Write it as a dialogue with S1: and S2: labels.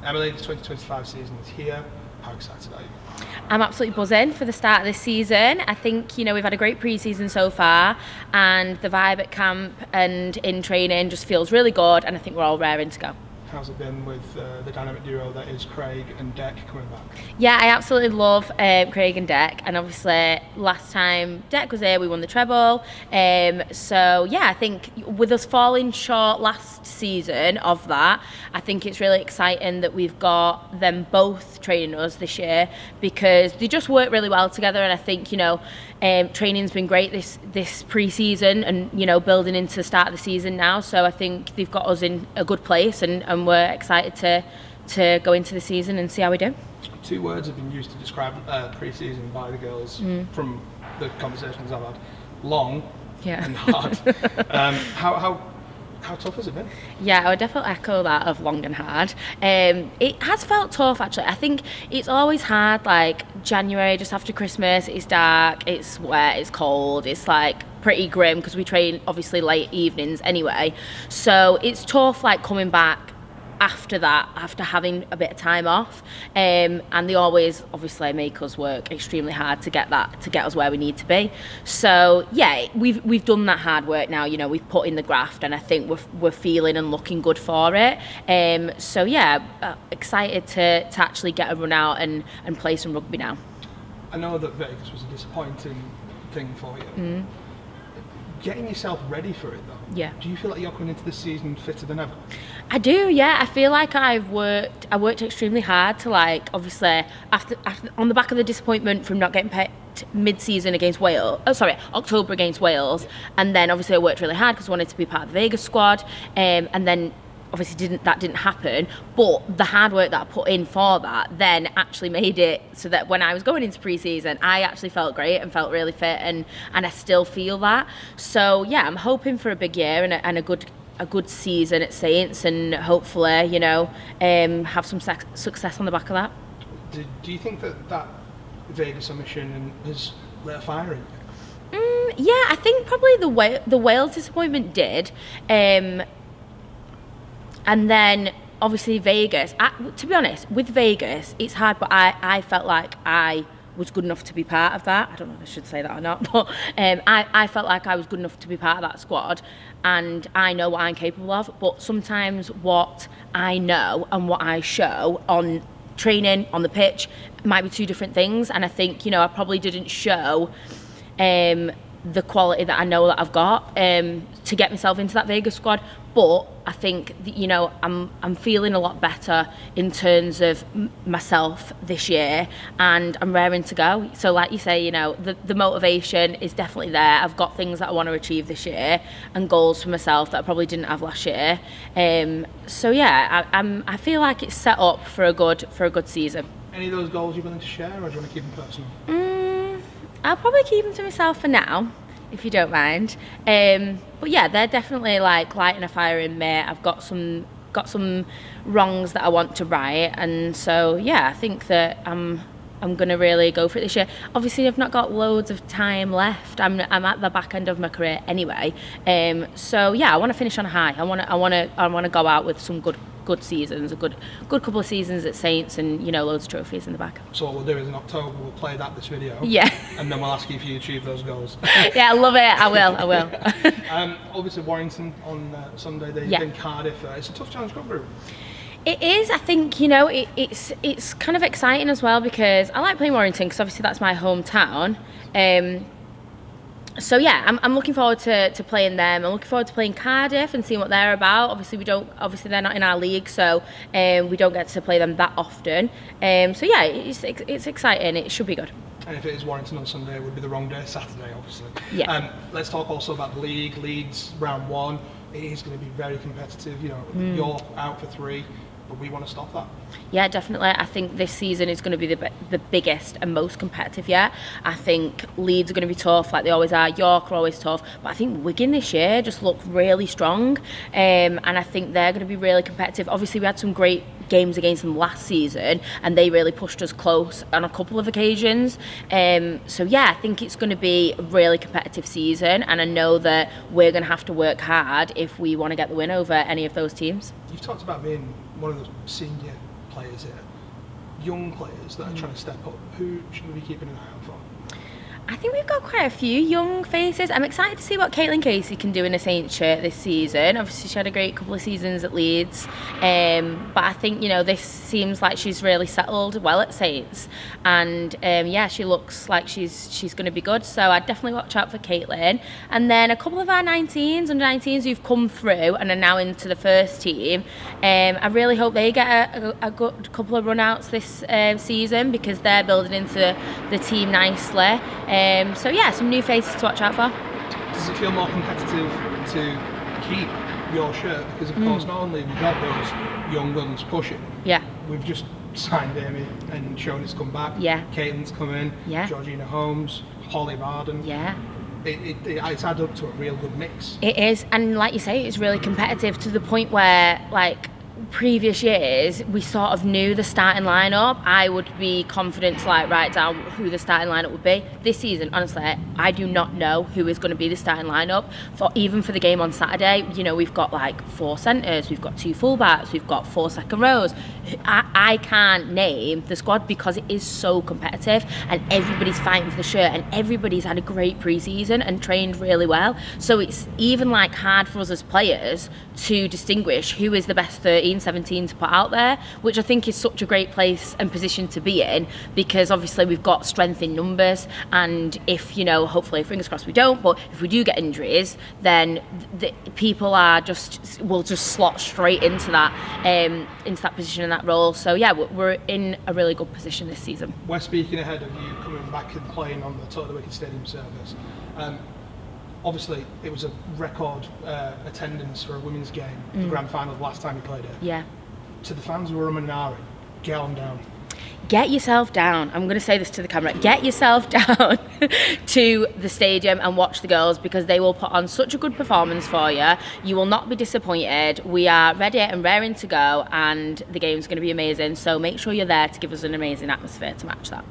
S1: Emily, the 2025 season is here. How excited are you?
S2: I'm absolutely buzzing for the start of this season. I think, we've had a great pre-season so far, and the vibe at camp and in training just feels really good, and I think we're all raring to go.
S1: How's it been with the dynamic duo that is Craig and Deck coming back?
S2: Yeah, I absolutely love Craig and Deck, and obviously last time Deck was here we won the treble, so yeah, I think with us falling short last season of that, I think it's really exciting that we've got them both training us this year, because they just work really well together, and I think training's been great this pre-season, and building into the start of the season now, so I think they've got us in a good place, and we're excited to go into the season and see how we do.
S1: 2 words have been used to describe pre-season by the girls from the conversations I've had: long and hard. How tough has it been?
S2: Yeah, I would definitely echo that of long and hard. It has felt tough, actually. I think it's always hard, like January, just after Christmas, it's dark, it's wet, it's cold, it's like pretty grim because we train obviously late evenings anyway. So it's tough, like coming back after that, after having a bit of time off, and they always obviously make us work extremely hard to get us where we need to be. So yeah, we've done that hard work now. We've put in the graft, and I think we're feeling and looking good for it. So yeah, excited to actually get a run out and play some rugby now.
S1: I know that Vegas was a disappointing thing for you. Getting yourself ready for it though.
S2: Yeah.
S1: Do you feel like you're coming into this season fitter than ever?
S2: I do, yeah. I feel like I worked extremely hard to, like, obviously after on the back of the disappointment from not getting picked mid-season against Wales, October against Wales, and then obviously I worked really hard because I wanted to be part of the Vegas squad, and then obviously didn't happen, but the hard work that I put in for that then actually made it so that when I was going into pre-season, I actually felt great and felt really fit, and I still feel that. So yeah, I'm hoping for a big year and a good season at Saints, and hopefully have some success on the back of that.
S1: Do you think that Vegas omission has lit a fire in you?
S2: Yeah, I think probably the Wales disappointment did. And then obviously Vegas, to be honest, with Vegas, it's hard, but I felt like I was good enough to be part of that. I don't know if I should say that or not, but I felt like I was good enough to be part of that squad, and I know what I'm capable of, but sometimes what I know and what I show on training, on the pitch, might be 2 different things, and I think, I probably didn't show the quality that I know that I've got to get myself into that Vegas squad. But I think that, I'm feeling a lot better in terms of myself this year, and I'm raring to go. So like you say, the motivation is definitely there. I've got things that I want to achieve this year and goals for myself that I probably didn't have last year. So yeah, I feel like it's set up for a good season.
S1: Any of those goals you're willing to share, or do you want to keep them personal?
S2: I'll probably keep them to myself for now, if you don't mind. But yeah, they're definitely like lighting a fire in me. I've got some wrongs that I want to right, and so yeah, I think that I'm gonna really go for it this year. Obviously, I've not got loads of time left. I'm at the back end of my career anyway. So yeah, I want to finish on a high. I want to go out with some good seasons, a good couple of seasons at Saints, and loads of trophies in the back.
S1: So what we'll do is in October we'll play this video.
S2: Yeah.
S1: And then we'll ask you if you achieve those goals.
S2: Yeah, I love it. I will.
S1: Obviously Warrington on Sunday. They've been Cardiff. It's a tough challenge group.
S2: It is. I think it's kind of exciting as well, because I like playing Warrington because obviously that's my hometown. So yeah, I'm looking forward to playing them. I'm looking forward to playing Cardiff and seeing what they're about. Obviously they're not in our league, so we don't get to play them that often. So yeah, it's exciting. It should be good.
S1: And if it is Warrington on Sunday, it would be the wrong day, Saturday, obviously.
S2: Yeah.
S1: Let's talk also about the league. Leeds round 1. It is going to be very competitive. You're out for 3. But we want to stop that.
S2: Yeah, definitely. I think this season is going to be the biggest and most competitive yet. I think Leeds are going to be tough, like they always are. York are always tough. But I think Wigan this year just look really strong. And I think they're going to be really competitive. Obviously, we had some great games against them last season, and they really pushed us close on a couple of occasions. So yeah, I think it's going to be a really competitive season, and I know that we're going to have to work hard if we want to get the win over any of those teams.
S1: You've talked about being one of the senior players here, young players that are trying to step up. Who should we be keeping an eye out for?
S2: I think we've got quite a few young faces. I'm excited to see what Caitlin Casey can do in a Saints shirt this season. Obviously, she had a great couple of seasons at Leeds. But I think, this seems like she's really settled well at Saints. And she looks like she's going to be good. So I'd definitely watch out for Caitlin. And then a couple of our under 19s who've come through and are now into the first team. I really hope they get a good couple of run-outs this season, because they're building into the team nicely. Some new faces to watch out for.
S1: Does it feel more competitive to keep your shirt? Because of course, not only have we got those young guns pushing, we've just signed Amy and Shoney's come back. Caitlin's come in. Georgina Holmes, Holly Varden. It's added up to a real good mix.
S2: It is, and like you say, it's really competitive to the point where, previous years, we sort of knew the starting lineup. I would be confident to write down who the starting lineup would be. This season, honestly, I do not know who is going to be the starting lineup even for the game on Saturday. We've got 4 centres, we've got 2 fullbacks, we've got 4 second rows. I can't name the squad because it is so competitive and everybody's fighting for the shirt and everybody's had a great pre-season and trained really well. So it's even hard for us as players to distinguish who is the best 13, 17 to put out there, which I think is such a great place and position to be in, because obviously we've got strength in numbers, and if hopefully, fingers crossed we don't, but if we do get injuries, then the people will just slot straight into that position and that role. So we're in a really good position this season.
S1: We're speaking ahead of you coming back and playing on the Totally Wicked Stadium service. Obviously, it was a record attendance for a women's game, the grand final of last time you played it. To the fans who were umming and ahhing, get on down.
S2: Get yourself down. I'm going to say this to the camera. Get yourself down to the stadium and watch the girls, because they will put on such a good performance for you. You will not be disappointed. We are ready and raring to go, and the game's going to be amazing. So make sure you're there to give us an amazing atmosphere to match that.